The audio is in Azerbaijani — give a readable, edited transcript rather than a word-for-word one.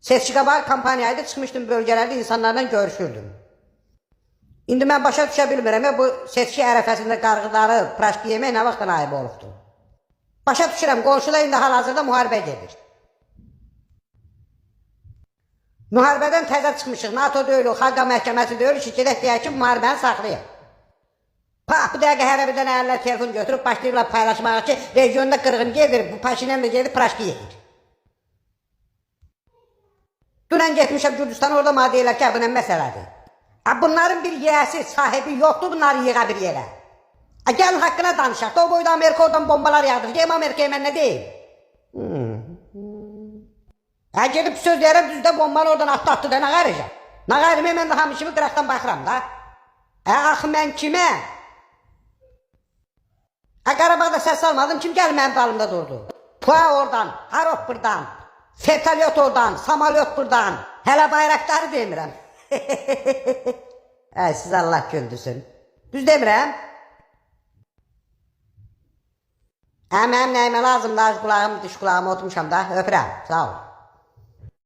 Seçki qabağı kampaniyaydı, çıxmışdım bölgələrdə insanlarla görüşürdüm. İndi mən başa düşə bilmirəm, bu seçki ərəfəsində qarğıları, praşki yemək nə vaxtdan ayıb olubdur? Başa düşürəm, qonşuda indi hal-hazırda müharibə gedir. Müharibədən təzə çıxmışıq, NATO deyil, o Xalq Məhkəməsi deyil ki, gedək deyək ki, müharibəni saxlayaq. Bu dəqiqə hər bir dənə əllər telefon götürüb, başlayırlar paylaşmağa ki, regionda qırğın gedir, bu Paşinyan da gedir, praşki yedir. Dünən getmişəm Gürcüstan, orada mənə deyirlər ki, bu nə məsələdir? Bunların bir yiyəsi, sahibi yoxdur, bunları yığa bir yerə. Gəlin haqqına danışaq da, o boyda Amerika oradan bombalar yağdır, deyim Amerikaya mən nə deyim? Gedib söz deyərəm, düzdə bombanı oradan atdı da, nə qarayacaq? Nə qarayım, mən də hamişimi qıraqdan baxıram da. Axı mən kimə? Qarabağda səs almadım, kim gəlib mənim dalımda durdu? Pua oradan, Harop buradan, Fertalyot oradan, Samalyot buradan, hələ bayraqları demirəm. Siz Allah güldüsün. Düz demirəm? Mənim nəyimə lazımdır, qulağım, diş qulağımı oturmuşam da, öpürəm, sağ ol.